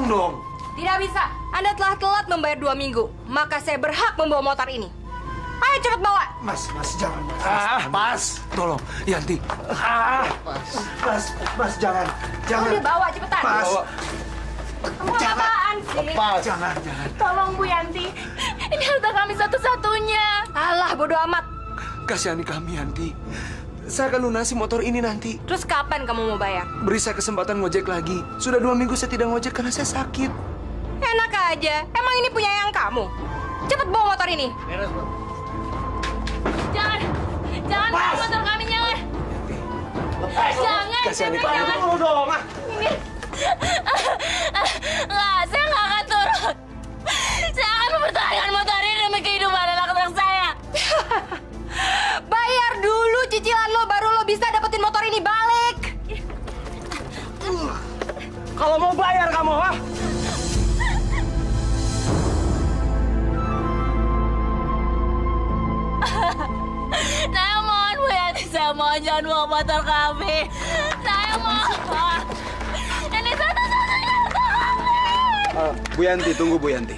tolong dong. Tidak bisa. Anda telah telat membayar 2 minggu. Maka saya berhak membawa motor ini. Ayo cepat bawa. Mas, jangan. Mas, tolong. Yanti. Mas, jangan. Udah bawa cepetan. Mas. Kamu apaan sih? Jangan. Tolong Bu Yanti, ini harta kami satu-satunya. Alah, bodo amat. Kasihani kami, Yanti. Saya akan lunasi motor ini nanti. Terus kapan kamu mau bayar? Beri saya kesempatan ngojek lagi. Sudah 2 minggu saya tidak ngojek karena saya sakit. Enak aja. Emang ini punya yang kamu? Cepet bawa motor ini. Jangan bawa motor kami, jangan. Jangan. Kasihani jangan. kami. Tolong dong. Nggak, saya nggak akan turun. Saya akan mempertahankan motor ini demi kehidupan anak-anak saya. Bayar dulu cicilan lo, baru lo bisa dapetin motor ini balik. Kalau mau bayar kamu, ha? Saya mohon Bu Yanti, saya mohon jangan bawa motor kami. Saya mohon. Ini satu-satunya harta kami. Bu Yanti, tunggu Bu Yanti.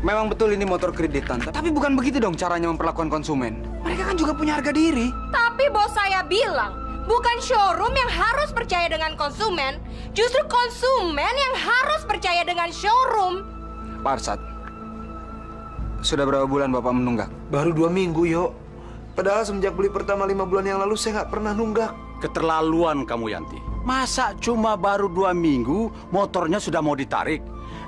Memang betul ini motor kreditan, tapi bukan begitu dong caranya memperlakukan konsumen. Mereka kan juga punya harga diri. Tapi bos saya bilang, bukan showroom yang harus percaya dengan konsumen, justru konsumen yang harus percaya dengan showroom. Pak Arsad, sudah berapa bulan Bapak menunggak? Baru 2 minggu, Yo. Padahal semenjak beli pertama 5 bulan yang lalu saya nggak pernah nunggak. Keterlaluan kamu, Yanti. Masa cuma baru 2 minggu motornya sudah mau ditarik?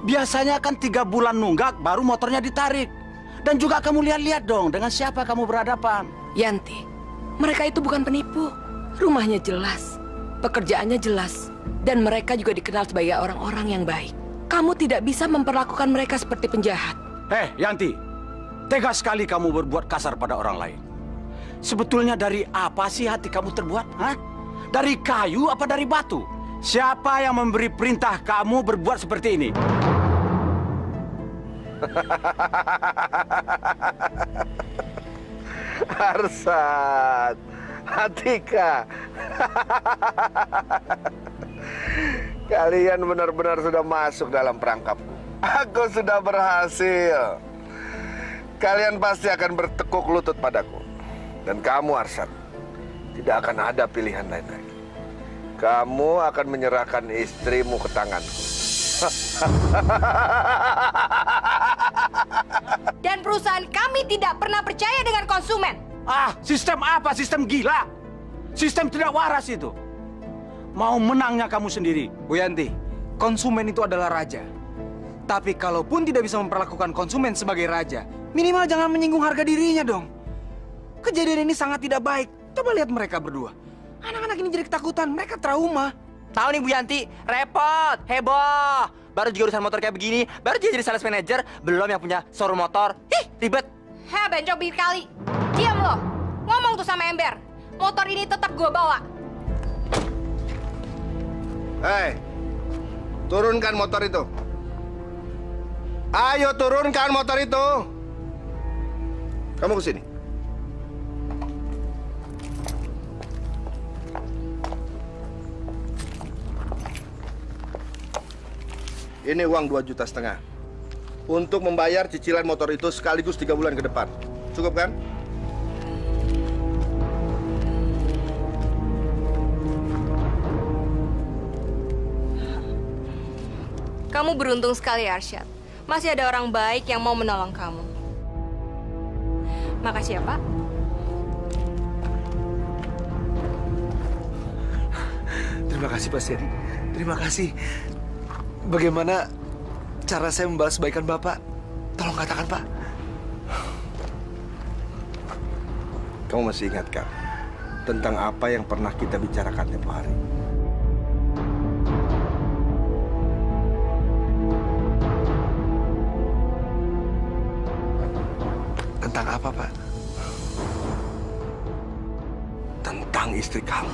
Biasanya kan 3 bulan nunggak baru motornya ditarik. Dan juga kamu lihat-lihat dong dengan siapa kamu berhadapan. Yanti, mereka itu bukan penipu. Rumahnya jelas, pekerjaannya jelas, dan mereka juga dikenal sebagai orang-orang yang baik. Kamu tidak bisa memperlakukan mereka seperti penjahat. Yanti, tega sekali kamu berbuat kasar pada orang lain. Sebetulnya dari apa sih hati kamu terbuat? Hah? Dari kayu apa dari batu? Siapa yang memberi perintah kamu berbuat seperti ini? Arsad, Atika. Kalian benar-benar sudah masuk dalam perangkapku. Aku sudah berhasil. Kalian pasti akan bertekuk lutut padaku. Dan kamu, Arsad, tidak akan ada pilihan lain lagi. Kamu akan menyerahkan istrimu ke tanganku. Dan perusahaan kami tidak pernah percaya dengan konsumen. Sistem apa? Sistem gila. Sistem tidak waras itu. Mau menangnya kamu sendiri. Bu Yanti, konsumen itu adalah raja. Tapi kalaupun tidak bisa memperlakukan konsumen sebagai raja, minimal jangan menyinggung harga dirinya dong. Kejadian ini sangat tidak baik. Coba lihat mereka berdua. Anak-anak ini jadi ketakutan, mereka trauma. Tahu nih Bu Yanti, repot, heboh. Baru juga urusan motor kayak begini, baru dia jadi sales manager, belum yang punya showroom motor. Ribet. Bencong bibir kali. Diam lo. Ngomong tuh sama Ember. Motor ini tetap gue bawa. Hei, turunkan motor itu. Ayo turunkan motor itu. Kamu kesini. Ini uang 2,5 juta untuk membayar cicilan motor itu sekaligus 3 bulan ke depan. Cukup kan? Kamu beruntung sekali, Arsyad. Masih ada orang baik yang mau menolong kamu. Makasih ya, Pak. Terima kasih, Pak Seri. Terima kasih. Bagaimana cara saya membalas kebaikan Bapak? Tolong katakan, Pak. Kamu masih ingat kan tentang apa yang pernah kita bicarakan tempo hari? Tentang apa, Pak? Tentang istri kamu.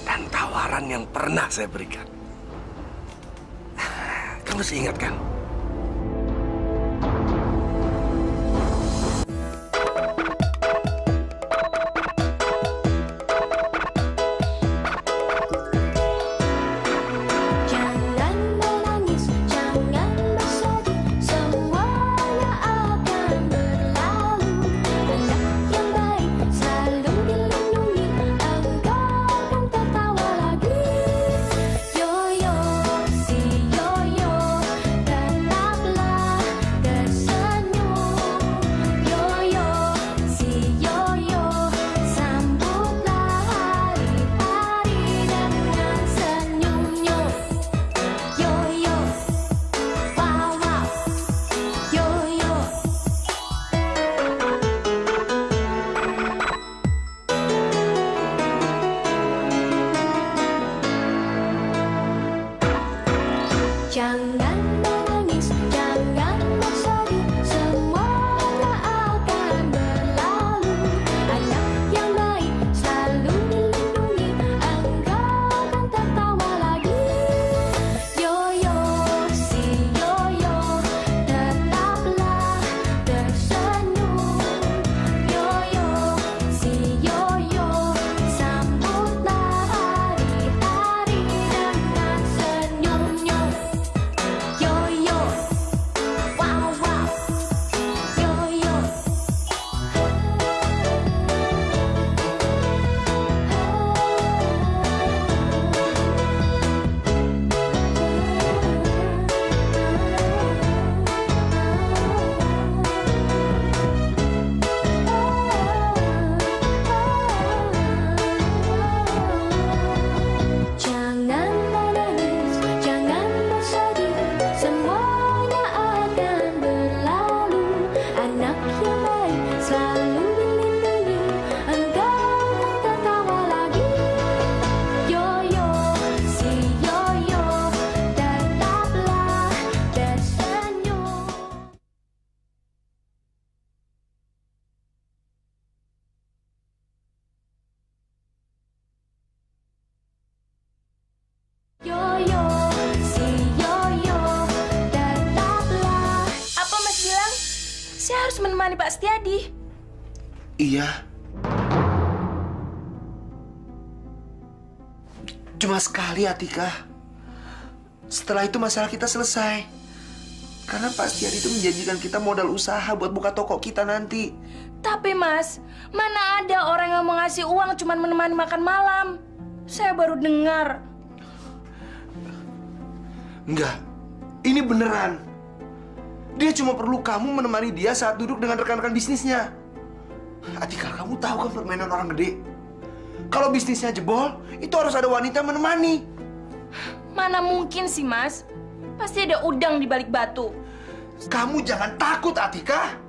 Dan tawaran yang pernah saya berikan. Kamu masih ingat kan? Jangan menangis, jangan bersedih, semuanya akan berlalu. Anak yang baik selalu dilindungi, engkau akan tertawa lagi. Yoyo, si Yoyo, tetaplah tersenyum. Yoyo, si Yoyo, sambutlah hari-hari dengan senyumnya. Yoyo, wow wow, Yoyo. Jangan menangis, jangan bersedih, semuanya akan berlalu. Anak yang baik selalu dilindungi, engkau akan tertawa lagi. Yoyo, si Yoyo, tetaplah tersenyum. Yoyo, si Yoyo, tetaplah. Apa Mas bilang? Saya harus menemani Pak Setiadi. Iya. Cuma sekali, Atika. Setelah itu masalah kita selesai. Karena Pak Setiadi itu menjanjikan kita modal usaha buat buka toko kita nanti. Tapi Mas, mana ada orang yang mau ngasih uang cuma menemani makan malam? Saya baru dengar. Enggak, ini beneran. Dia cuma perlu kamu menemani dia saat duduk dengan rekan-rekan bisnisnya. Atika, kamu tahu kan permainan orang gede? Kalau bisnisnya jebol, itu harus ada wanita menemani. Mana mungkin sih Mas? Pasti ada udang di balik batu. Kamu jangan takut, Atika.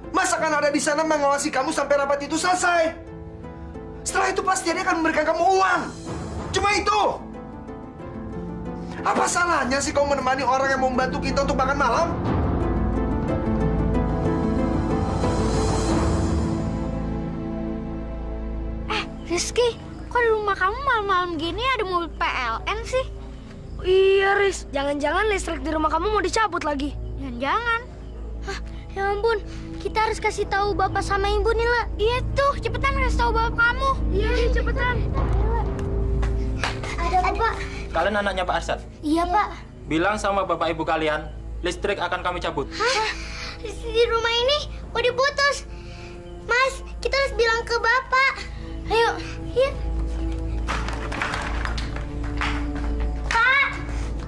Mas akan ada di sana mengawasi kamu sampai rapat itu selesai. Setelah itu pasti dia akan memberikan kamu uang. Cuma itu. Apa salahnya sih kamu menemani orang yang mau membantu kita untuk makan malam? Rizky, kok di rumah kamu malam-malam gini ada mobil PLN sih? Iya, Riz. Jangan-jangan listrik di rumah kamu mau dicabut lagi. Jangan. Hah, ya ampun, kita harus kasih tahu bapak sama ibu Nila. Iya tuh, cepetan kasih tahu bapak kamu. Iya, cepetan. Ada Pak. Kalian anaknya Pak Arsad? Iya Pak. Bilang sama bapak ibu kalian, listrik akan kami cabut. Hah? Di rumah ini udah diputus. Mas, kita harus bilang ke bapak. Ayo, iya. Pak,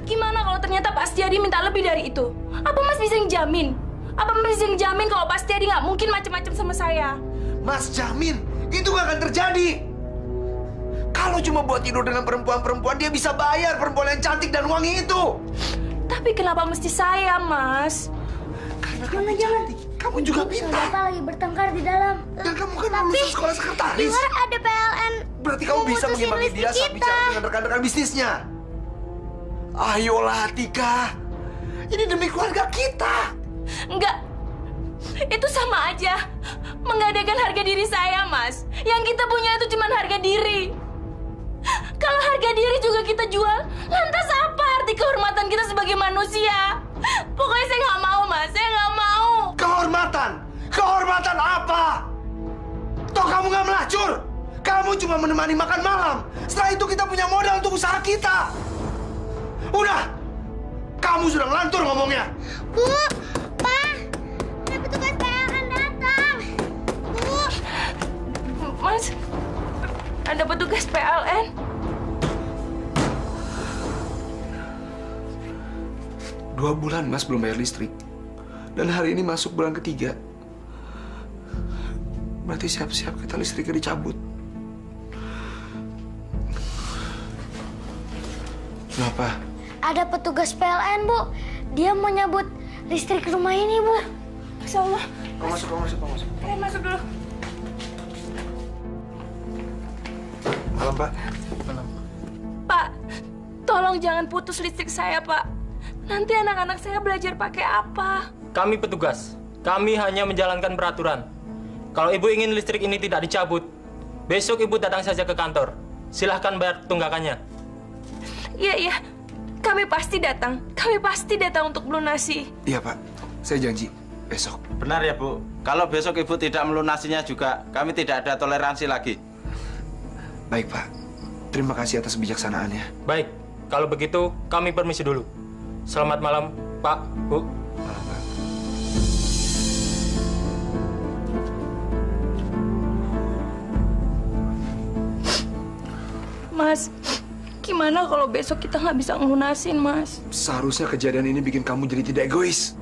gimana kalau ternyata Pak Setiadi minta lebih dari itu? Apa Mas bisa ngejamin? Apa Mas bisa ngejamin kalau Pak Setiadi nggak mungkin macam-macam sama saya? Mas jamin, itu gak akan terjadi. Kalau cuma buat tidur dengan perempuan-perempuan, dia bisa bayar perempuan yang cantik dan wangi itu. Tapi kenapa mesti saya, Mas? Karena kamu cantik, kamu juga pintar. Bapak lagi bertengkar di dalam. Dan kamu kan lulusan sekolah sekretaris. Di luar ada PLN. Berarti kamu bisa mengimbangi dia saat bicara dengan rekan-rekan bisnisnya. Ayolah, Tika. Ini demi keluarga kita. Enggak. Itu sama aja. Menggadaikan harga diri saya, Mas. Yang kita punya itu cuma harga diri. Kalau harga diri juga kita jual, lantas apa arti kehormatan kita sebagai manusia? Pokoknya saya nggak mau, Mas. Saya nggak mau. Kehormatan? Kehormatan apa? Toh kamu nggak melacur. Kamu cuma menemani makan malam. Setelah itu kita punya modal untuk usaha kita. Udah. Kamu sudah ngelantur ngomongnya. Bu, Pak, ada petugas PLN datang. Bu. Mas, ada petugas PLN. Dua bulan Mas belum bayar listrik. Dan hari ini masuk bulan ketiga. Berarti siap-siap kita listriknya dicabut. Kenapa? Ada petugas PLN, Bu. Dia mau nyabut listrik rumah ini, Bu. Masya Allah. Kamu masuk. Kalian masuk dulu. Malam, Pak. Pak, tolong jangan putus listrik saya, Pak. Nanti anak-anak saya belajar pakai apa? Kami petugas. Kami hanya menjalankan peraturan. Kalau ibu ingin listrik ini tidak dicabut, besok ibu datang saja ke kantor. Silahkan bayar tunggakannya. Iya, iya. Kami pasti datang. Kami pasti datang untuk melunasi. Iya Pak, saya janji besok. Benar ya Bu, kalau besok Ibu tidak melunasinya juga, kami tidak ada toleransi lagi. Baik Pak, terima kasih atas kebijaksanaannya. Baik, kalau begitu kami permisi dulu. Selamat malam, Pak, Bu. Mas, gimana kalau besok kita nggak bisa ngelunasin, Mas? Seharusnya kejadian ini bikin kamu jadi tidak egois.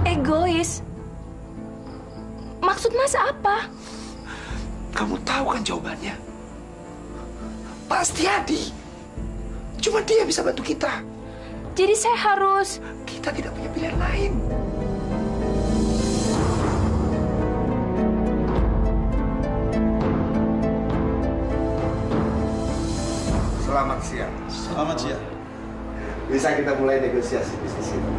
Egois? Maksud Mas apa? Kamu tahu kan jawabannya? Pasti Adi. Cuma dia bisa bantu kita. Jadi saya harus... Kita tidak punya pilihan lain. Selamat siang. Selamat siang. Bisa kita mulai negosiasi bisnis ini.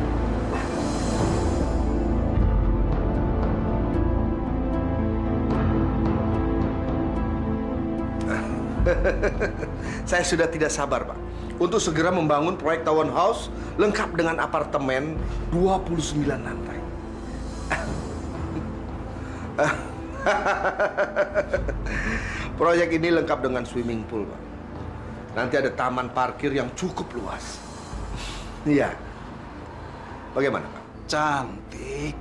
Saya sudah tidak sabar, Pak, untuk segera membangun proyek townhouse lengkap dengan apartemen 29 lantai. Proyek ini lengkap dengan swimming pool, Pak. Nanti ada taman parkir yang cukup luas. Iya. Bagaimana, Pak? Cantik.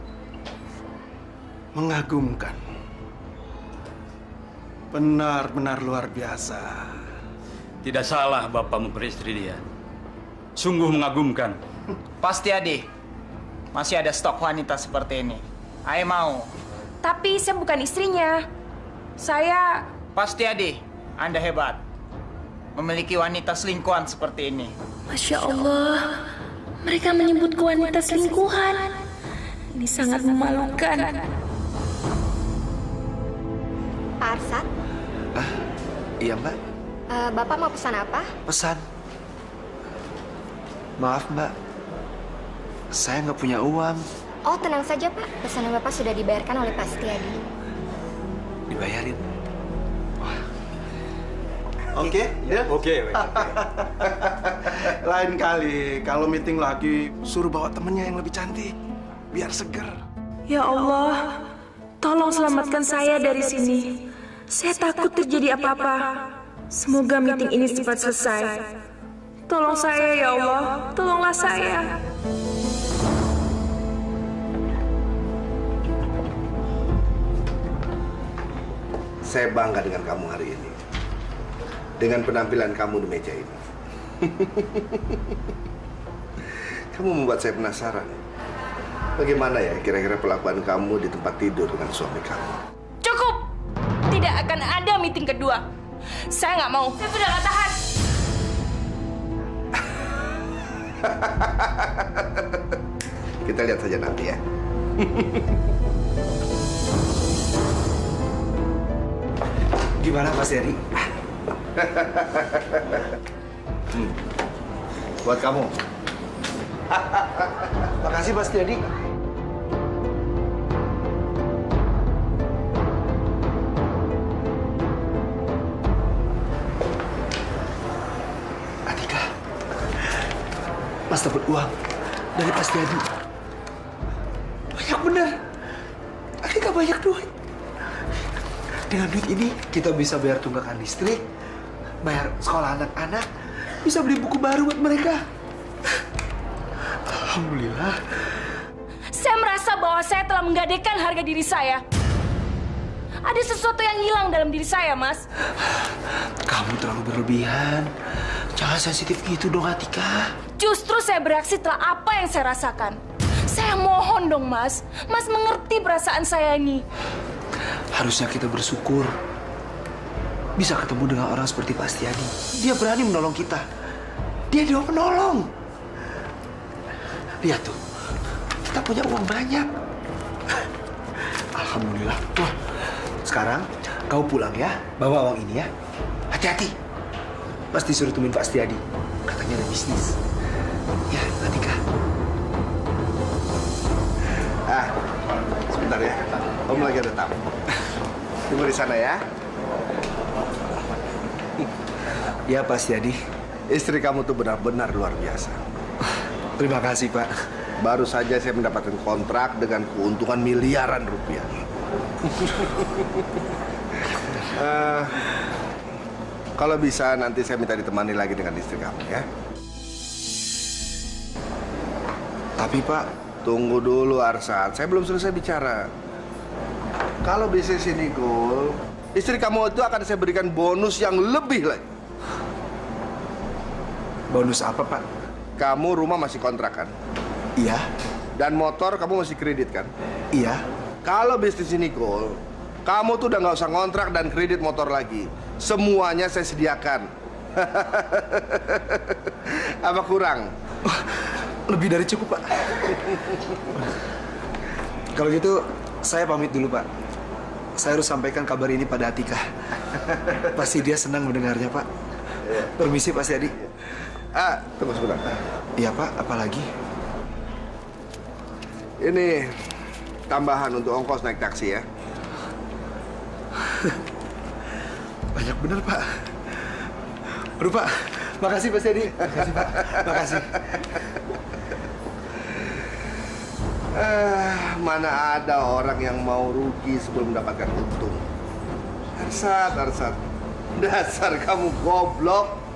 Mengagumkan. Benar-benar luar biasa. Tidak salah Bapak memperistri dia. Sungguh mengagumkan. Pasti Adi. Masih ada stok wanita seperti ini. Ayo mau. Tapi saya bukan istrinya. Saya... Pasti Adi. Anda hebat. Memiliki wanita selingkuhan seperti ini. Masya Allah. Mereka menyebutku wanita selingkuhan. Ini sangat memalukan. Pak Arsat, Iya Mbak, Bapak mau pesan apa? pesan. Maaf Mbak, saya nggak punya uang. Oh, tenang saja Pak. Pesanan Bapak sudah dibayarkan oleh Pak Setiadi. Dibayarin. Oke, ya? Oke. Lain kali kalau meeting lagi suruh bawa temennya yang lebih cantik, biar seger. Ya Allah, tolong selamatkan saya dari sini. Saya takut terjadi apa-apa. Semoga meeting ini cepat selesai. Tolong saya ya Allah, tolonglah saya. Saya bangga dengan kamu hari ini. Dengan penampilan kamu di meja ini. Kamu membuat saya penasaran. Bagaimana ya kira-kira perlakuan kamu di tempat tidur dengan suami kamu? Cukup! Tidak akan ada meeting kedua. Saya nggak mau. Saya sudah nggak tahan. Kita lihat saja nanti ya. Gimana Mas Eri? Buat kamu. Makasih Mas Tiadi. Atika, Mas dapat uang dari Mas Tiadi. Banyak bener. Atika banyak duit. Dengan duit ini kita bisa bayar tunggakan listrik, bayar sekolah anak-anak, bisa beli buku baru buat mereka. Alhamdulillah. Saya merasa bahwa saya telah menggadaikan harga diri saya. Ada sesuatu yang hilang dalam diri saya, Mas. Kamu terlalu berlebihan. Jangan sensitif gitu dong, Atika. Justru saya bereaksi setelah apa yang saya rasakan. Saya mohon dong, Mas. Mas mengerti perasaan saya ini. Harusnya kita bersyukur. Bisa ketemu dengan orang seperti Pak Setiadi. Dia berani menolong kita. Dia penolong. Lihat tuh, kita punya uang banyak. Alhamdulillah. Wah, sekarang kau pulang ya, bawa uang ini ya. Hati-hati. Pasti suruh temuin Pak Setiadi. Katanya ada bisnis. Ya, Atika. lagi ada tamu. Tunggu di sana ya. Ya, Pak Setiadi. Istri kamu tuh benar-benar luar biasa. Terima kasih, Pak. Baru saja saya mendapatkan kontrak dengan keuntungan miliaran rupiah. Kalau bisa nanti saya minta ditemani lagi dengan istri kamu ya. Tapi, Pak, tunggu dulu Arsat, saya belum selesai bicara. Kalau bisnis ini goal, istri kamu itu akan saya berikan bonus yang lebih lagi. Bonus apa, Pak? Kamu rumah masih kontrak kan? Iya. Dan motor kamu masih kredit kan? Iya. Kalau bisnis ini goal, kamu tuh udah nggak usah ngontrak dan kredit motor lagi. Semuanya saya sediakan. Apa kurang? Lebih dari cukup, Pak. Kalau gitu, saya pamit dulu, Pak. Saya harus sampaikan kabar ini pada Atika. Pasti dia senang mendengarnya, Pak. Permisi, Pak Setiadi. Tunggu sebentar. Iya, Pak. Apalagi? Ini tambahan untuk ongkos naik taksi ya. Banyak bener, Pak. Aduh, Pak. Makasih, Pak Setiadi. Makasih, Pak. Makasih. Mana ada orang yang mau rugi sebelum mendapatkan untung. Arsat. Dasar kamu goblok.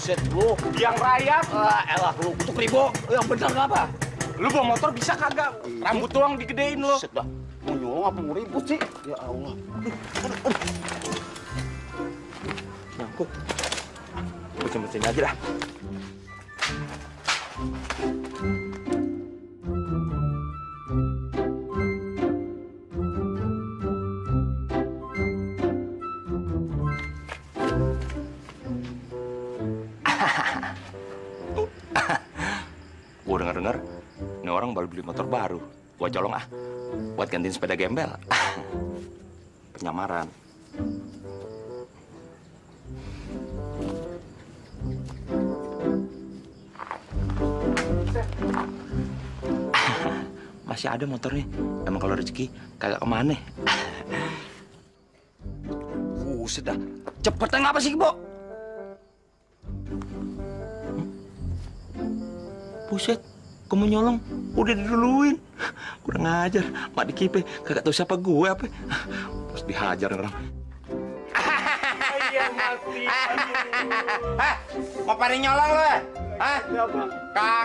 Set lu, yang rayap. Elah lu, kutuk ribo. Yang bener apa? Lu bawa motor bisa kagak? Rambut doang digedein lo. Set dah. Mau nyolong apa mau ribut sih? Ya Allah. Nyangkut. Bersin-bersin aja dah. Gue dengar-dengar, ini orang baru beli motor baru. Gua colong buat gantiin sepeda gembel. Penyamaran. Masih ada motornya. Emang kalau rezeki kagak kemana. Buset dah. Cepetan ngapa sih, Bo? Buset, kamu nyolong, udah diduluin. Kurang ajar, mak dikipe, kagak tahu siapa gue apa. Terus dihajar orang. Mau pada nyolong lo ya? Hah?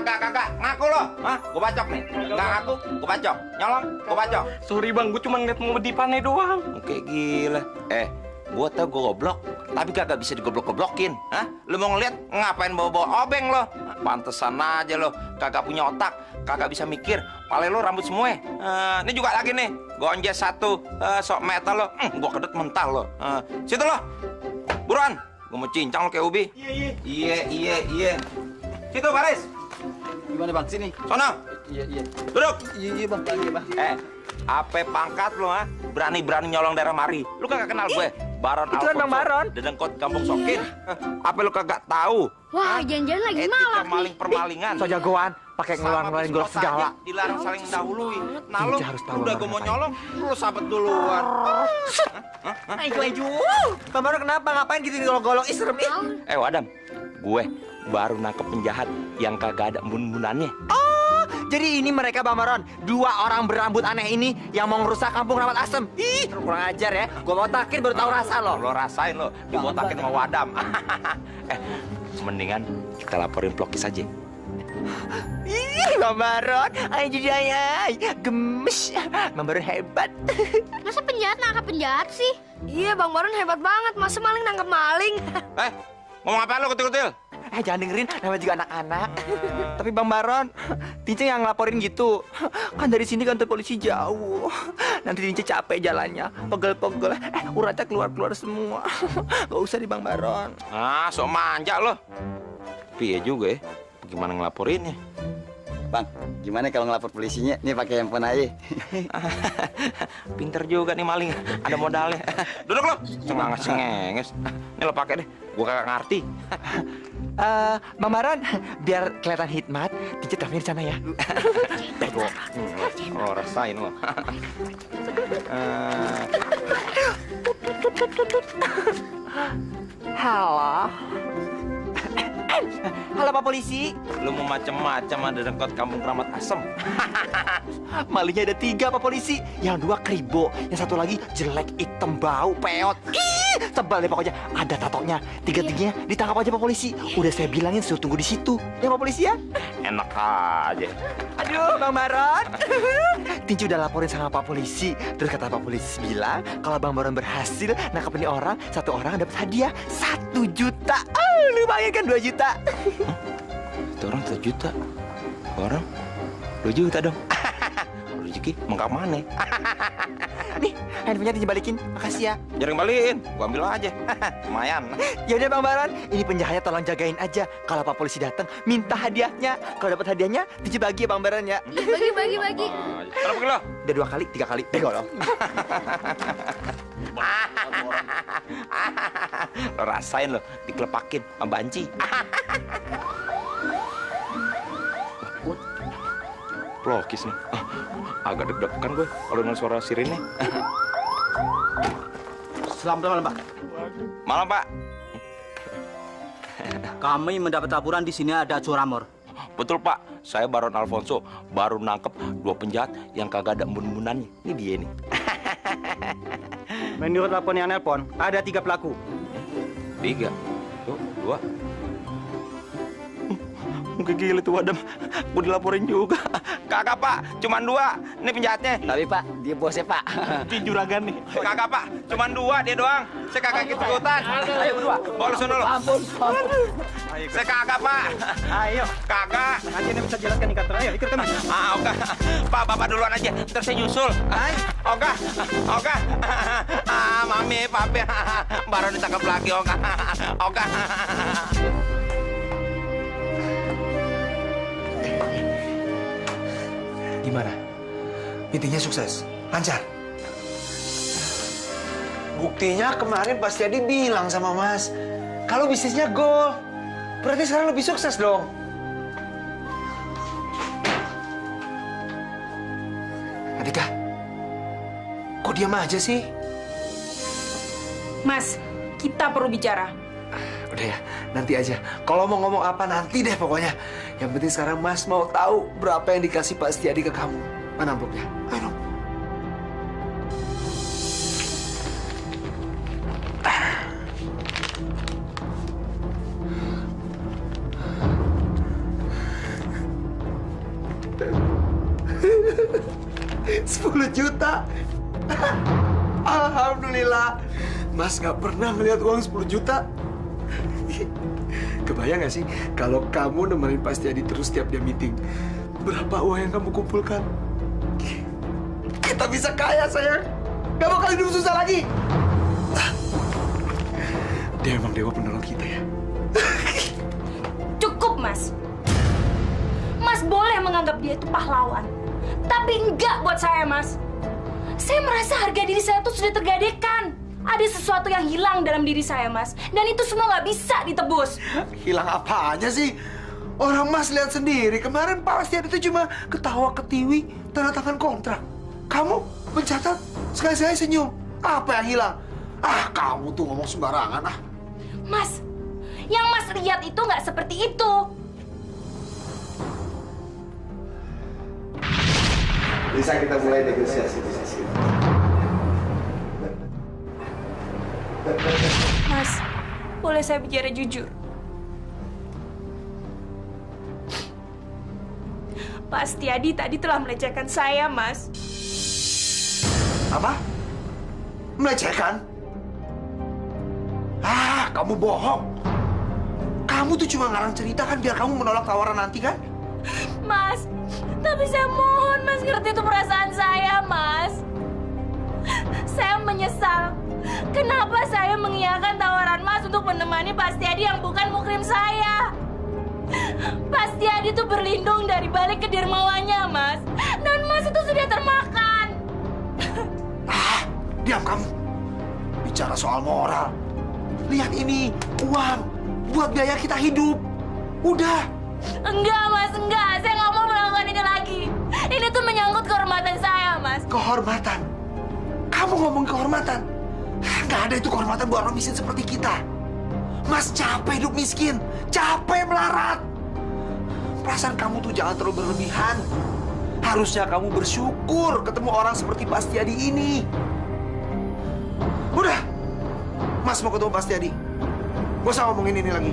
Kagak, ngaku lo? Hah? Gue bacok nih. Nggak ngaku, gue bacok. Nyolong, gue bacok. Sorry bang, gue cuma ngeliat mau dipanai doang. Kayak gila. Gue tau gue goblok, tapi kagak bisa digoblok-goblokin. Hah? Lu mau ngeliat ngapain bawa-bawa obeng lo? Pantesan aja lo, kagak punya otak, kagak bisa mikir. Pale lo rambut semua. Ini juga lagi nih, gonjes satu, sok metal lo. Gue kedet mental lo. Situ lo, buruan. Gue mau cincang lo kayak ubi. Iya. Situ baris. Gimana bang? Sini. Sono. Iya. Duduk. Iya bang. Iya bang. Apa pangkat lo, ha? Berani-berani nyolong daerah mari. Lu kagak kenal gue? Baron Itu kan Bang Baron. Dedengkot Kampung Sokin. Apa lu kagak tahu? Wah, jangan-jangan lagi malak nih. Maling-permalingan. So jagoan, pakai ngeluarin golok segala. Dilarang saling mendahului. Nah lu Harus tahu udah gue mau nyolong, lu sabet duluan. Maju. Bang Baron kenapa? Ngapain gitu golok-golok? Serem ih. Wadam, gue baru nangkep penjahat yang kagak ada embun-embunannya. Jadi ini mereka Bang Baron, dua orang berambut aneh ini yang mau ngerusak kampung Ramat Asem. Ih, kurang ajar ya. Gua botakin baru tahu rasa lo. Lo rasain lo, dibotakin sama Wadam. Mendingan kita laporin Plokis aja. Ih, Bang Baron, ayo jadi ayah, gemes. Bang Baron hebat. Masa penjahat nangkap penjahat sih? Iya, Bang Baron hebat banget. Masa maling nangkap maling? Ngomong apa lo kutil-kutil? Jangan dengerin, namanya juga anak-anak. Tapi Bang Baron, Tince yang ngelaporin gitu. Kan dari sini kantor polisi jauh. Nanti Tince capek jalannya, pegel-pegel. Uratnya keluar-keluar semua. Gak usah di Bang Baron. Ah, sok manja lo. Piye juga ya, gimana ngelaporinnya? Bang, gimana kalau ngelapor polisinya? Nih pakai handphone aja. Pinter juga nih maling, ada modalnya. Duduk lo, cengenges. Ini lo pakai deh, gua kagak ngerti. Bang Baron, biar kelihatan hikmat, Tince telepon di sana ya. Bego. Oh, rasain lo. Halo. Halo Pak Polisi. Lu mau macem-macem ada dekat kampung Keramat Asem. Malingnya ada 3 Pak Polisi. Yang 2 kribo, yang 1 lagi jelek, hitam, bau, peot. Ih, tebal deh pokoknya. Ada tatonya. 3-tiganya ditangkap aja Pak Polisi. Udah saya bilangin suruh tunggu di situ. Ya Pak Polisi ya. Enak aja. Aduh, Bang Baron. Tinci udah laporin sama Pak Polisi. Terus kata Pak Polisi bilang kalau Bang Baron berhasil nangkep ini orang, 1 orang dapat hadiah 1 juta. Lumayan kan 2 juta. Itu orang 1 juta. Orang 2 juta dong. Rezeki mengkak mana? Nih, handphonenya Tinci balikin. Makasih ya. Jangan balikin, gua ambil aja. Lumayan. Ya udah Bang Baron, ini penjahanya tolong jagain aja. Kalau Pak Polisi datang, minta hadiahnya. Kalau dapat hadiahnya, Tinci bagi ya Bang Baron ya. Bagi. Kenapa lo? Udah 2 kali, 3 kali. Bego dong. Lo rasain lo, dikelepakin sama banci. Plokis nih. Agak deg-degan gue kalau dengar suara sirine. Selamat malam, Pak. Malam, Pak. Kami mendapat laporan di sini ada curamor. Betul, Pak. Saya Baron Alfonso baru nangkep 2 penjahat yang kagak ada embun-embunannya. Ini dia nih. Menurut laporan yang nelpon, ada 3 pelaku. 3. Tuh, 2. Mungkin gila tuh Adam. Gue dilaporin juga. Kagak, Pak. Cuman 2. Ini penjahatnya. Tapi Pak, dia bosnya Pak. Di juragan nih. Kagak, Pak. Cuman 2 dia doang. Saya kagak ikut-ikutan. Ayo berdua. Bawa sono lo. Ampun. Saya kagak, Pak. Ayo. Kagak. Nanti ini bisa jelaskan di kantor. Ayo, ikut kami. Oga. Pak, Bapak duluan aja. Ntar saya nyusul. Oga. Mami, Papi. Baru ditangkap lagi, Oga. Oga. Gimana? Meetingnya sukses? Lancar? Buktinya kemarin Pak Setiadi bilang sama Mas, kalau bisnisnya goal, berarti sekarang lebih sukses dong. Adika, kok diam aja sih? Mas, kita perlu bicara. Udah ya, nanti aja. Kalau mau ngomong apa nanti deh pokoknya. Yang penting sekarang Mas mau tahu berapa yang dikasih Pak Setiadi ke kamu. Mana amplopnya? Ayo dong. $10 juta. Alhamdulillah. Mas nggak pernah ngeliat uang 10 juta. Kebayang nggak sih kalau kamu nemenin Pak Setiadi terus setiap dia meeting? Berapa uang yang kamu kumpulkan? Kita bisa kaya, sayang. Gak bakal hidup susah lagi. Dia emang dewa penolong kita ya. Cukup, Mas. Mas boleh menganggap dia itu pahlawan. Tapi enggak buat saya, Mas. Saya merasa harga diri saya tuh sudah tergadaikan. Ada sesuatu yang hilang dalam diri saya, Mas. Dan itu semua nggak bisa ditebus. Hilang apanya sih? Orang Mas lihat sendiri. Kemarin Pak Setiadi itu cuma ketawa ketiwi, tanda tangan kontrak. Kamu mencatat, sekali-sekali senyum. Apa yang hilang? Kamu tuh ngomong sembarangan, Mas, yang Mas lihat itu nggak seperti itu. Bisa kita mulai negosiasi. Mas, boleh saya bicara jujur? Pak Setiadi tadi telah melecehkan saya, Mas. Apa? Melecehkan? Kamu bohong. Kamu tuh cuma ngarang cerita kan biar kamu menolak tawaran nanti kan? Mas, tapi saya mohon Mas ngerti itu perasaan saya, Mas. Saya menyesal. Kenapa saya mengiyakan tawaran Mas untuk menemani Pak Setiadi yang bukan mukrim saya? Pak Setiadi itu berlindung dari balik kedermawannya, Mas. Dan Mas itu sudah termakan. Diam kamu. Bicara soal moral. Lihat ini, uang. Buat biaya kita hidup. Udah. Enggak, Mas, enggak. Saya nggak mau melakukan ini lagi. Ini tuh menyangkut kehormatan saya, Mas. Kehormatan? Kamu ngomong kehormatan? Nggak ada itu kehormatan buat orang miskin seperti kita. Mas capek hidup miskin. Capek melarat. Perasaan kamu tuh jangan terlalu berlebihan. Harusnya kamu bersyukur ketemu orang seperti Pak Setiadi ini. Udah. Mas mau ketemu Pak Setiadi. Gak usah ngomongin ini lagi.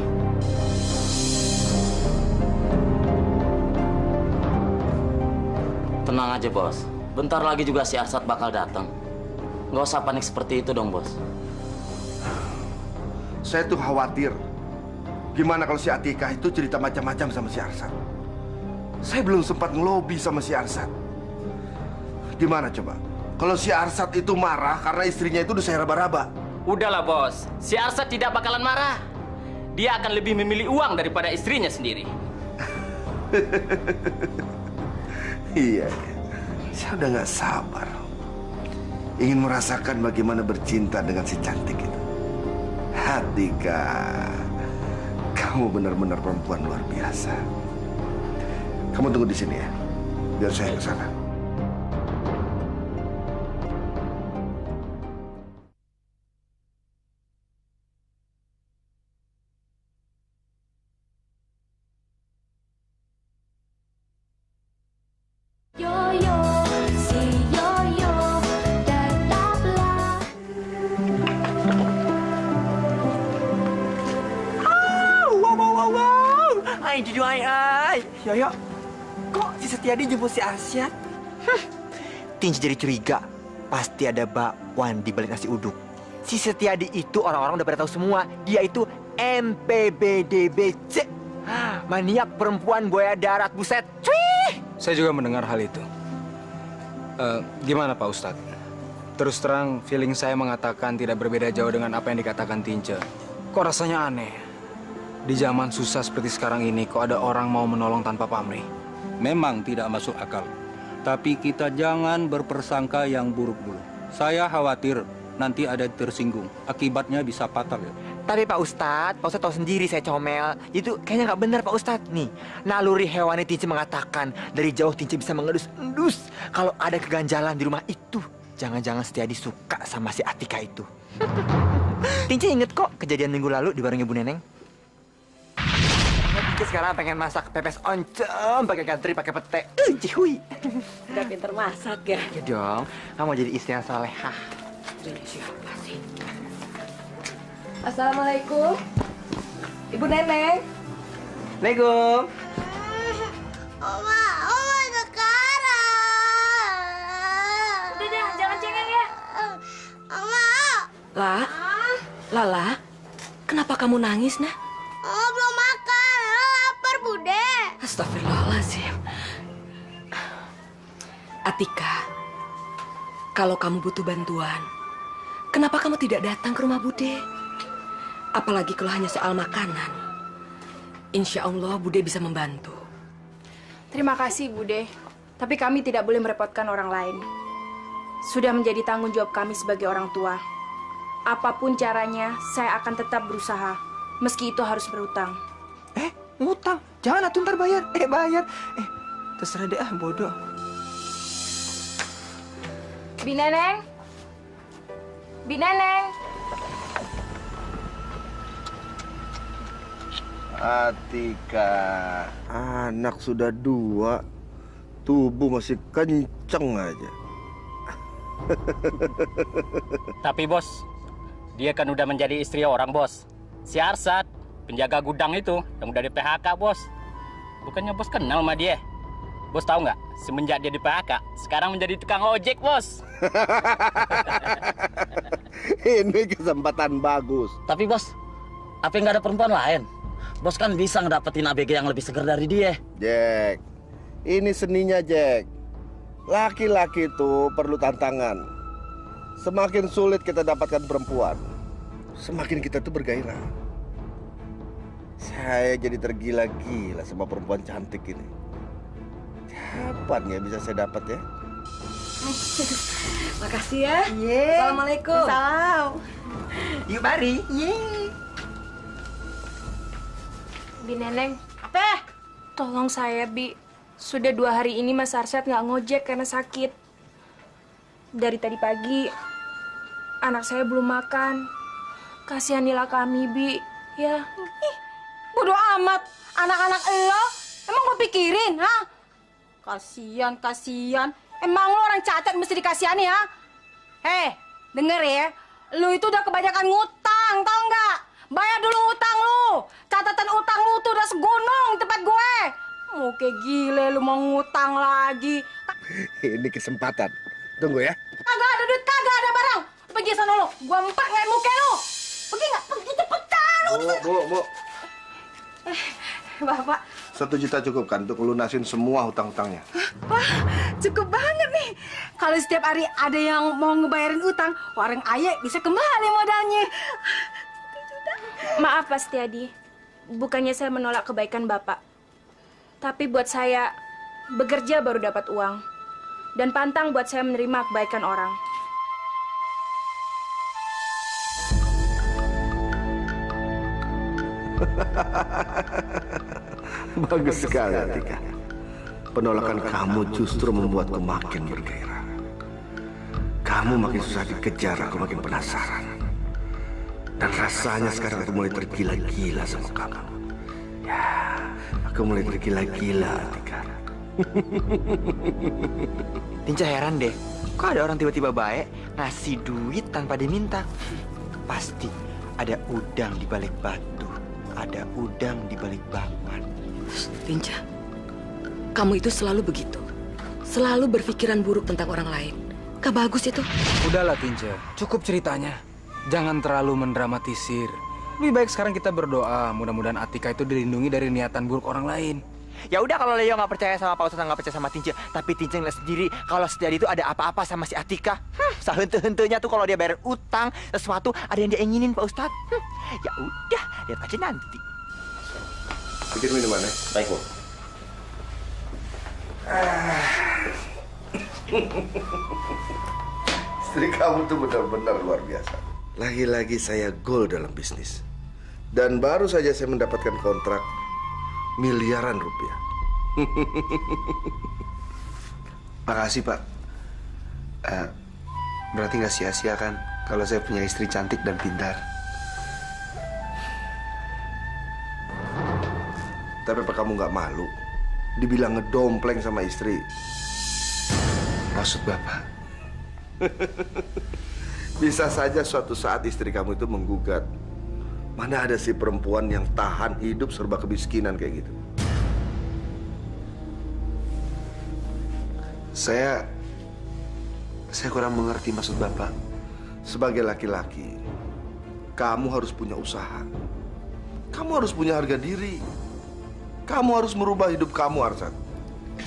Tenang aja, Bos. Bentar lagi juga si Arsat bakal datang. Nggak usah panik seperti itu dong, Bos. Saya tuh khawatir. Gimana kalau si Atika itu cerita macam-macam sama si Arsat? Saya belum sempat ngelobi sama si Arsat. Gimana coba? Kalau si Arsat itu marah karena istrinya itu udah saya raba-raba. Udahlah, Bos. Si Arsat tidak bakalan marah. Dia akan lebih memilih uang daripada istrinya sendiri. Iya, saya udah nggak sabar. Ingin merasakan bagaimana bercinta dengan si cantik itu. Atika, kamu benar-benar perempuan luar biasa. Kamu tunggu di sini ya, biar saya ke sana. Yoyo, si Yoyo, tetaplah. Wow. Ay, jujur ay. Yoyo, kok si Setiadi jemput si Arsat? Tinci jadi curiga. Pasti ada bakwan di balik nasi uduk. Si Setiadi itu orang-orang udah pada tahu semua. Dia itu MPBDBC. Maniak perempuan buaya darat, buset. Cuy! Saya juga mendengar hal itu. Gimana Pak Ustadz? Terus terang, feeling saya mengatakan tidak berbeda jauh dengan apa yang dikatakan Tince. Kok rasanya aneh? Di zaman susah seperti sekarang ini, kok ada orang mau menolong tanpa pamrih? Memang tidak masuk akal. Tapi kita jangan berpersangka yang buruk-buruk. Saya khawatir nanti ada yang tersinggung. Akibatnya bisa fatal ya. Tapi Pak Ustadz tahu sendiri saya comel. Itu kayaknya nggak benar Pak Ustadz. Nih, naluri hewani Tinci mengatakan dari jauh Tinci bisa mengendus-endus kalau ada keganjalan di rumah itu. Jangan-jangan Setiadi suka sama si Atika itu. Tinci inget kok kejadian minggu lalu di warung Ibu Neneng. Tinci sekarang pengen masak pepes oncom pakai gantri, pakai pete. Cihui. Udah pinter masak ya? Ya dong, kamu jadi istri yang salehah. Jadi siapa sih? Assalamualaikum, Ibu Neneng. Assalamualaikum. Oma sekarang. Udah, jangan cengeng ya. Oma. Lala, kenapa kamu nangis, Nah? Oma belum makan. Lapar, Bude. Astagfirullahaladzim. Atika, kalau kamu butuh bantuan, kenapa kamu tidak datang ke rumah Bude? Apalagi kalau hanya soal makanan. Insya Allah Bude bisa membantu. Terima kasih, Bude. Tapi kami tidak boleh merepotkan orang lain. Sudah menjadi tanggung jawab kami sebagai orang tua. Apapun caranya, saya akan tetap berusaha. Meski itu harus berhutang. Ngutang? Jangan atuh ntar bayar. Bayar. Terserah deh bodoh. Bineneng. Atika, anak sudah 2, tubuh masih kenceng aja. Tapi Bos, dia kan udah menjadi istri orang, Bos. Si Arsat, penjaga gudang itu, yang udah di PHK, Bos. Bukannya Bos kenal sama dia? Bos tahu nggak? Semenjak dia di PHK, sekarang menjadi tukang ojek, Bos. Ini kesempatan bagus. Tapi Bos, apa nggak ada perempuan lain? Bos kan bisa ngedapetin ABG yang lebih segar dari dia. Jack, ini seninya Jack. Laki-laki itu perlu tantangan. Semakin sulit kita dapatkan perempuan, semakin kita tuh bergairah. Saya jadi tergila-gila sama perempuan cantik ini. Kapan ya bisa saya dapat ya? Makasih ya. Assalamualaikum. Salam. Yuk mari. Bi Neneng. Apa? Tolong saya, Bi. Sudah 2 hari ini Mas Arsyad nggak ngojek karena sakit. Dari tadi pagi, anak saya belum makan. Kasihanilah kami, Bi. Ya. Ih, bodo amat. Anak-anak elo, emang lo pikirin, ha? Kasian. Emang lo orang cacat mesti dikasihani, ha? Hei, denger ya. Lu itu udah kebanyakan ngutang, tau nggak? Bayar dulu utang lu. Catatan utang lu tuh udah segunung di tempat gue. Mau kayak gile lu mau ngutang lagi. Ini kesempatan. Tunggu ya. Kagak ada duit, kagak ada barang. Pergi sana lu. Gua empat ngeliat muka lu. Pergi nggak? Pergi cepetan. Bu. Bapak. 1 juta cukup kan untuk lunasin semua hutang-hutangnya? Wah, cukup banget nih. Kalau setiap hari ada yang mau ngebayarin utang, warung Aye bisa kembali modalnya. Maaf, Pak Setiadi. Bukannya saya menolak kebaikan Bapak. Tapi buat saya, bekerja baru dapat uang. Dan pantang buat saya menerima kebaikan orang. Bagus sekali, Atika. Penolakan kamu justru membuatku makin bergairah. Kamu makin susah dikejar, aku makin penasaran. Dan rasanya sekarang aku mulai tergila-gila sama kamu. Ya, aku mulai tergila-gila, Atika. Tinca heran deh, kok ada orang tiba-tiba baik ngasih duit tanpa diminta? Pasti ada udang di balik batu, ada udang di balik bakwan. Tinca, kamu itu selalu begitu. Selalu berpikiran buruk tentang orang lain. Gak bagus itu. Udahlah Tinca, cukup ceritanya. Jangan terlalu mendramatisir. Lebih baik sekarang kita berdoa, mudah-mudahan Atika itu dilindungi dari niatan buruk orang lain. Ya udah kalau Leo nggak percaya sama Pak Ustadz, nggak percaya sama Tinca, tapi Tinca ngeliat sendiri kalau Setiadi itu ada apa-apa sama si Atika. Sehente-hentenya tuh kalau dia bayar utang sesuatu ada yang dia inginin Pak Ustadz. Ya udah, lihat aja nanti. Bikin minuman ya? Baik, Bu. Istri kamu tuh benar-benar luar biasa. Lagi-lagi saya goal dalam bisnis. Dan baru saja saya mendapatkan kontrak miliaran rupiah. Makasih, Pak. Berarti nggak sia-sia kan kalau saya punya istri cantik dan pintar. Tapi apa kamu nggak malu dibilang ngedompleng sama istri? Maksud Bapak? Bisa saja suatu saat istri kamu itu menggugat. Mana ada si perempuan yang tahan hidup serba kemiskinan kayak gitu? Saya kurang mengerti maksud Bapak. Sebagai laki-laki, kamu harus punya usaha. Kamu harus punya harga diri. Kamu harus merubah hidup kamu, Arsyad.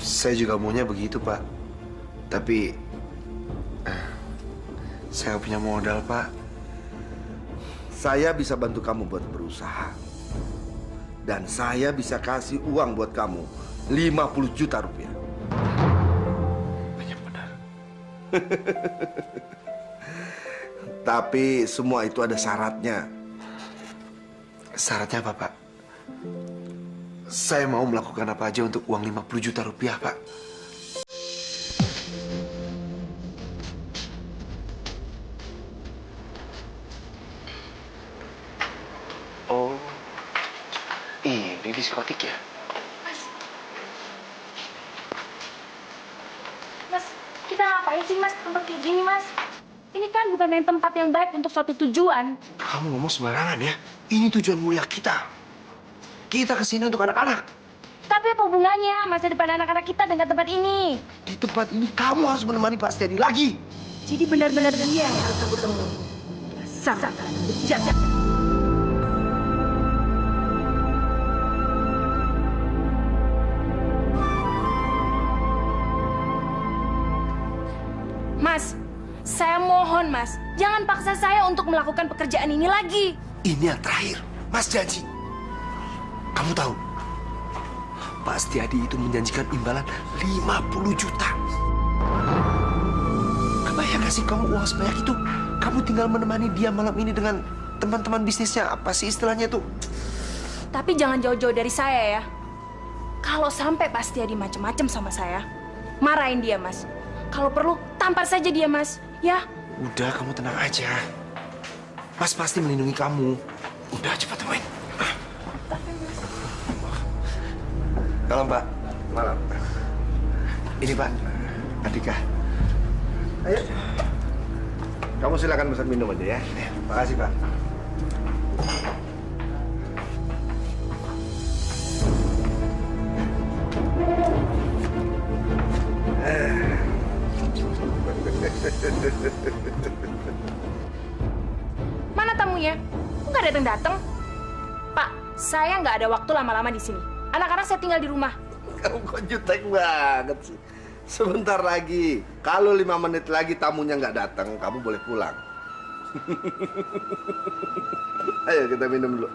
Saya juga maunya begitu, Pak. Tapi saya nggak punya modal, Pak. Saya bisa bantu kamu buat berusaha. Dan saya bisa kasih uang buat kamu 50 juta rupiah. Banyak benar. Tapi semua itu ada syaratnya. Syaratnya apa, Pak? Saya mau melakukan apa aja untuk uang 50 juta rupiah, Pak. Oh, ini diskotik ya? Mas, kita ngapain sih Mas tempat kayak gini Mas? Ini kan bukan tempat yang baik untuk suatu tujuan. Kamu ngomong sembarangan ya? Ini tujuan mulia kita. Kita kesini untuk anak-anak. Tapi apa hubungannya masa depan anak-anak kita dengan tempat ini? Di tempat ini kamu harus menemani Pak Setiadi lagi. Jadi benar-benar dia yang harus aku temui. Dasar bejat. Mohon, Mas, jangan paksa saya untuk melakukan pekerjaan ini lagi. Ini yang terakhir. Mas janji. Kamu tahu, Pak Setiadi itu menjanjikan imbalan 50 juta. Kebayang gak sih kamu uang sebanyak itu? Kamu tinggal menemani dia malam ini dengan teman-teman bisnisnya. Apa sih istilahnya tuh? Tapi jangan jauh-jauh dari saya ya. Kalau sampai Pak Setiadi macem-macem sama saya, marahin dia, Mas. Kalau perlu, tampar saja dia, Mas. Ya? Udah, kamu tenang aja. Mas pasti melindungi kamu. Udah, cepat temuin. Malam, Pak. Malam. Ini, Pak. Adika. Ayo. Kamu silakan pesan minum aja ya. Makasih, Pak. Mana tamunya? Kok nggak datang-datang? Pak, saya nggak ada waktu lama-lama di sini. Anak-anak saya tinggal di rumah. Kamu kok jutek banget sih. Sebentar lagi, kalau 5 menit lagi tamunya nggak datang, kamu boleh pulang. Ayo kita minum dulu.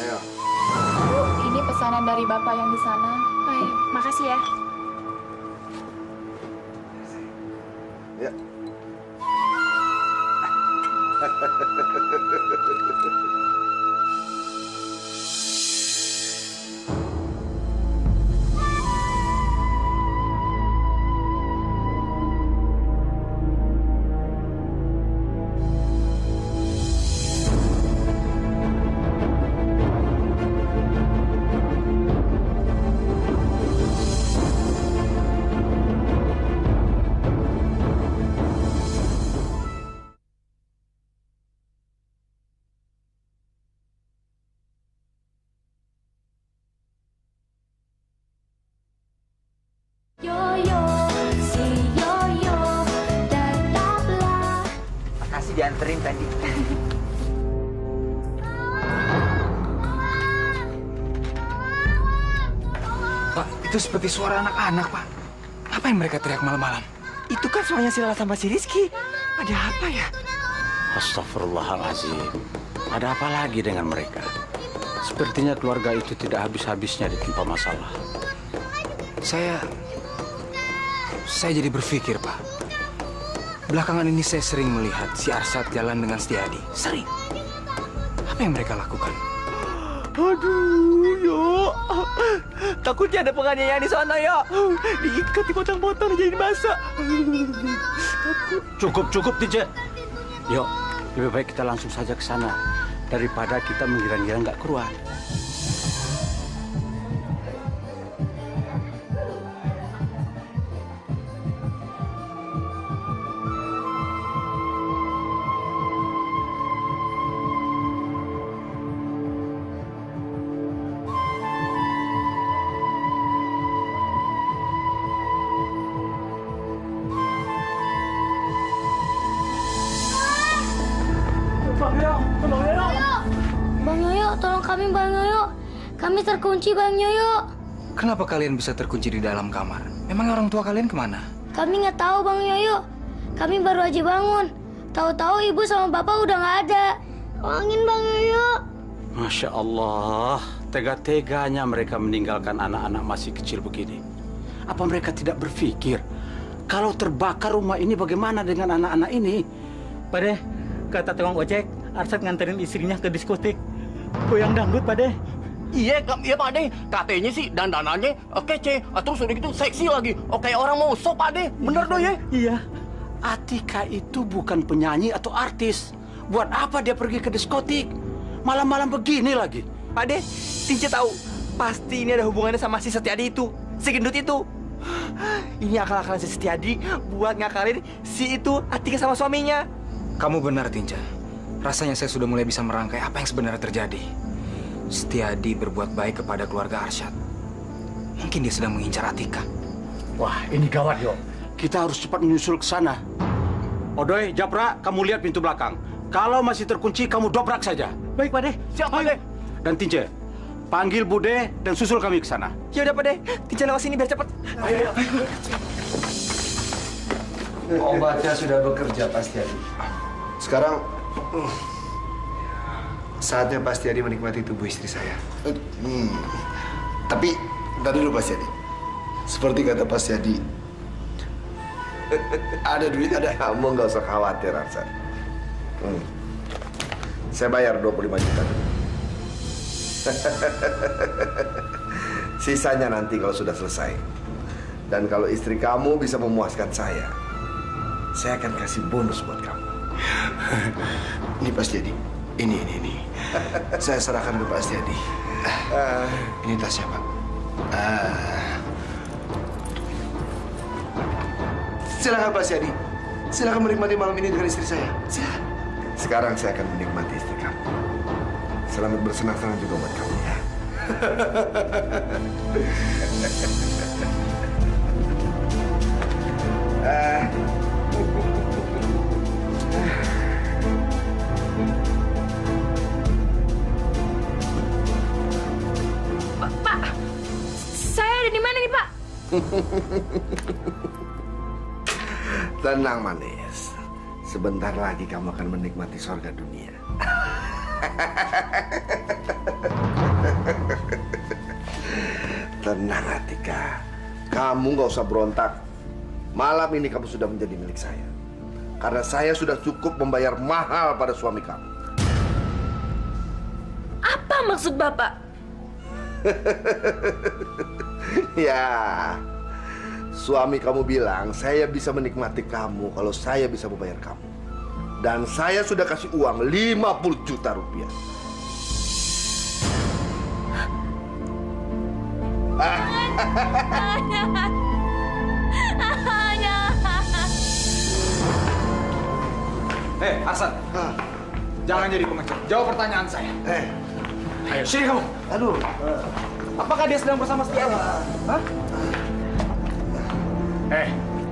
Ayo. Bu, ini pesanan dari Bapak yang di sana. Hai, makasih ya. Ya. Makasih dianterin tadi. Pak, itu seperti suara anak-anak, Pak. Apa yang mereka teriak malam-malam? Itu kan suaranya si Lala sama si Rizky. Ada apa ya? Astagfirullahaladzim. Ada apa lagi dengan mereka? Sepertinya keluarga itu tidak habis-habisnya ditimpa masalah. Saya jadi berpikir, Pak. Belakangan ini saya sering melihat si Arsat jalan dengan Setiadi. Sering. Apa yang mereka lakukan? Aduh, yo. Takutnya ada penganiayaan di sana, ya. Diikat, dipotong-potong, jadi masak. Cukup, DJ. Yuk, lebih baik kita langsung saja ke sana daripada kita mengira-ngira nggak keluar. Bang Yoyo, tolong kami Bang Yoyo. Kami terkunci Bang Yoyo. Kenapa kalian bisa terkunci di dalam kamar? Memang orang tua kalian kemana? Kami nggak tahu Bang Yoyo. Kami baru aja bangun. Tahu-tahu ibu sama bapak udah nggak ada. Tolongin Bang Yoyo. Masya Allah, tega-teganya mereka meninggalkan anak-anak masih kecil begini. Apa mereka tidak berpikir kalau terbakar rumah ini bagaimana dengan anak-anak ini? Pade, kata tukang ojek, Arsat nganterin istrinya ke diskotik. Goyang dangdut, Pade. Iya, Pak De. Katanya sih dandanannya kece. Terus udah gitu seksi lagi. Kayak orang mau sok, Pak De. Bener dong ya? Iya. Atika itu bukan penyanyi atau artis. Buat apa dia pergi ke diskotik? Malam-malam begini lagi. Pak De, Tince tahu. Pasti ini ada hubungannya sama si Setiadi itu. Si gendut itu. Ini akal-akalan si Setiadi buat ngakalin si itu Atika sama suaminya. Kamu benar, Tinca. Rasanya saya sudah mulai bisa merangkai apa yang sebenarnya terjadi. Setiadi berbuat baik kepada keluarga Arsyad. Mungkin dia sedang mengincar Atika. Wah, ini gawat, yo. Kita harus cepat menyusul ke sana. Odoy, Japra, kamu lihat pintu belakang. Kalau masih terkunci, kamu dobrak saja. Baik, Pak De. Siap, Pak De. Dan Tince, panggil Bude dan susul kami ke sana. Ya udah Pak De, Tince lewat sini biar cepet. Ayo. Obatnya sudah bekerja, Pak Setiadi. Sekarang saatnya Pak Setiadi menikmati tubuh istri saya. Tapi tadi dulu Pak Setiadi. Seperti kata Pak Setiadi, ada duit, ada. Kamu nggak usah khawatir, Arsan. Saya bayar 25 juta dulu. Sisanya nanti kalau sudah selesai. Dan kalau istri kamu bisa memuaskan saya akan kasih bonus buat kamu. Ini Pak Setiadi. Ini. Saya serahkan ke Pak Setiadi. Ini tasnya, Pak. Silakan Pak Setiadi. Silakan menikmati malam ini dengan istri saya. Silakan. Sekarang saya akan menikmati istri kamu. Selamat bersenang-senang juga buat kamu ya. Pak, saya ada di mana nih, Pak? Tenang, manis. Sebentar lagi kamu akan menikmati surga dunia. Tenang, Atika. Kamu nggak usah berontak. Malam ini kamu sudah menjadi milik saya. Karena saya sudah cukup membayar mahal pada suami kamu. Apa maksud Bapak? Ya, suami kamu bilang saya bisa menikmati kamu kalau saya bisa membayar kamu. Dan saya sudah kasih uang 50 juta rupiah. Arsan. Jangan jadi pengecut. Jawab pertanyaan saya. Ayo, sini kamu. Aduh. Apakah dia sedang bersama Setiadi? Hah?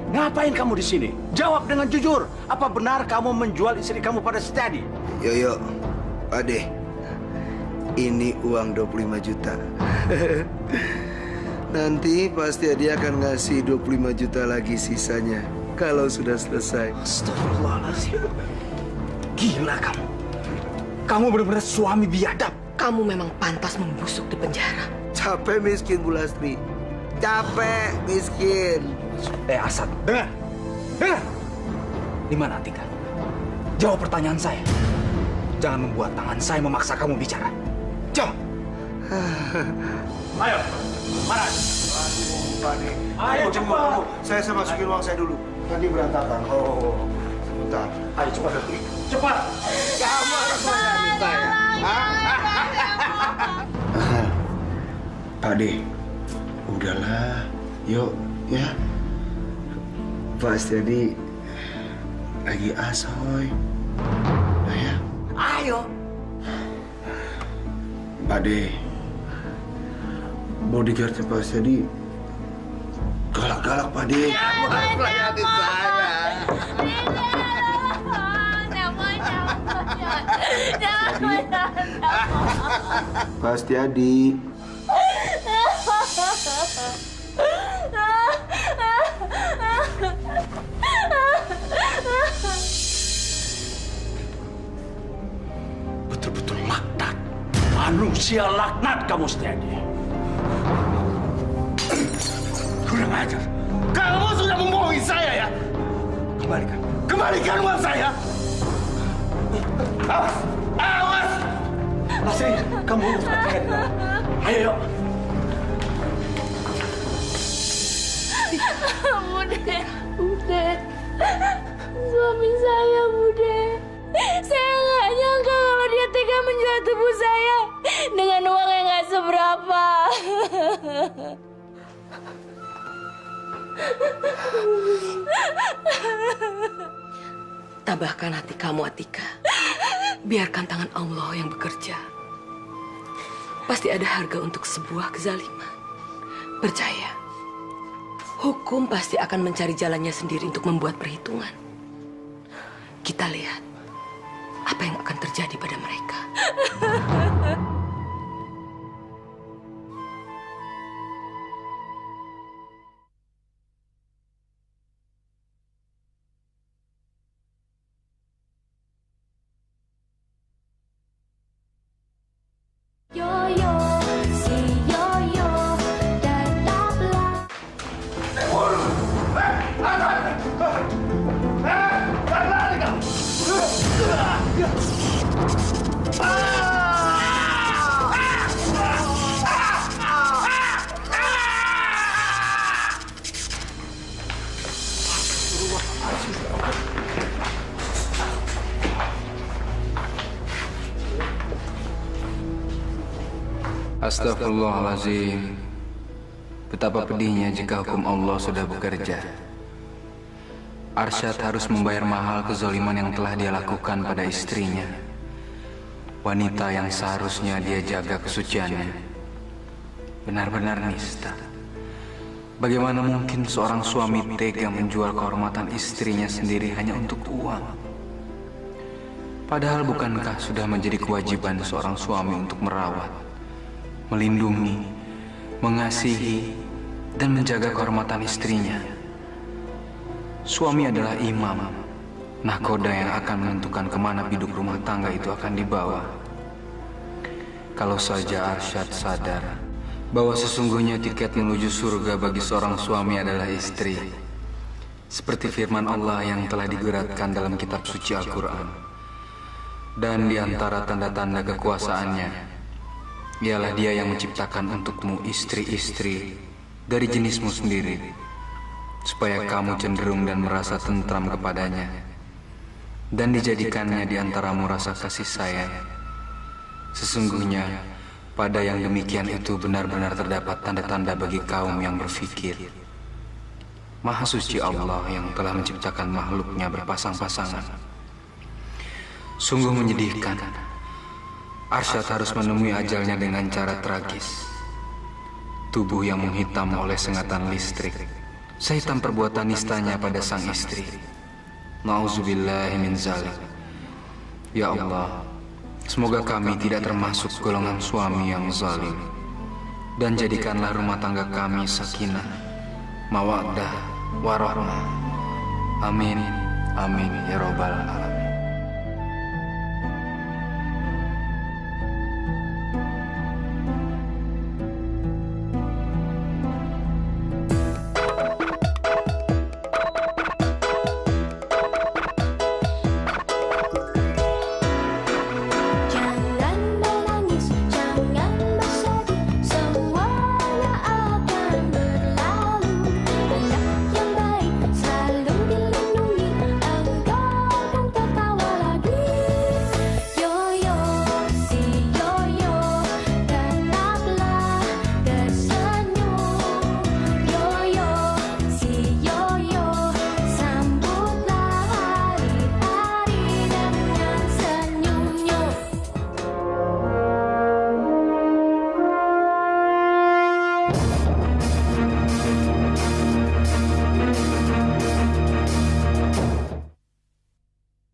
Ngapain kamu di sini? Jawab dengan jujur. Apa benar kamu menjual istri kamu pada Setiadi? Yoyo, Pak De, ini uang 25 juta. Nanti pasti dia akan ngasih 25 juta lagi sisanya kalau sudah selesai. Astagfirullahaladzim. Gila kamu. Kamu benar-benar suami biadab. Kamu memang pantas membusuk di penjara. Capek miskin, Bu Lastri. Capek miskin. Arsan, dengar. Di mana Atika? Jawab pertanyaan saya. Jangan membuat tangan saya memaksa kamu bicara. Jawab. Ayo, mana? Ayo cepat. Saya masukin uang saya dulu. Nanti berantakan. Sebentar. Ayo cepat. Cepat. Kamu harus menjadi saya. Pak De, udahlah. Yuk, ya. Pak Setiadi lagi asoy. Nah ya. Ayo. Pak De, bodyguardnya Pak Setiadi galak-galak, Pak De. Kamu harus melayani saya. Pak Setiadi. Betul-betul laknat. Manusia laknat kamu, Setiadi. Kurang ajar. Kamu sudah membohongi saya ya? Kembalikan uang saya. Awas! Lastri, kamu urus Setiadi. Ayo, yuk. Bude. Suami saya, Bude. Saya nggak nyangka kalau dia tega menjual tubuh saya dengan uang yang nggak seberapa. Tabahkan hati kamu, Atika. Biarkan tangan Allah yang bekerja. Pasti ada harga untuk sebuah kezaliman. Percaya. Hukum pasti akan mencari jalannya sendiri untuk membuat perhitungan. Kita lihat. apa yang akan terjadi pada mereka. Yoyo, si Yoyo, tetaplah. Astagfirullahaladzim. Betapa pedihnya jika hukum Allah sudah bekerja. Arsyad harus membayar mahal kezaliman yang telah dia lakukan pada istrinya. Wanita yang seharusnya dia jaga kesuciannya. Benar-benar nista. Bagaimana mungkin seorang suami tega menjual kehormatan istrinya sendiri hanya untuk uang? Padahal bukankah sudah menjadi kewajiban seorang suami untuk merawat, melindungi, mengasihi, dan menjaga kehormatan istrinya? Suami adalah imam, nahkoda yang akan menentukan kemana biduk rumah tangga itu akan dibawa. Kalau saja Arsyad sadar bahwa sesungguhnya tiket menuju surga bagi seorang suami adalah istri, seperti firman Allah yang telah diguratkan dalam kitab suci Al-Quran. Dan di antara tanda-tanda kekuasaannya ialah Dia yang menciptakan untukmu istri-istri dari jenismu sendiri, supaya kamu cenderung dan merasa tentram kepadanya, dan dijadikannya di antaramu rasa kasih sayang. Sesungguhnya pada yang demikian itu benar-benar terdapat tanda-tanda bagi kaum yang berfikir. Maha suci Allah yang telah menciptakan makhluknya berpasang-pasangan. Sungguh menyedihkan, Arsyad harus menemui ajalnya dengan cara tragis. Tubuh yang menghitam oleh sengatan listrik, sehitam perbuatan nistanya pada sang istri. Nauzubillahi min zalik. Ya Allah, semoga kami tidak termasuk golongan suami yang zalim, dan jadikanlah rumah tangga kami sakinah, mawaddah, warahmah. Amin, amin ya robbal alamin.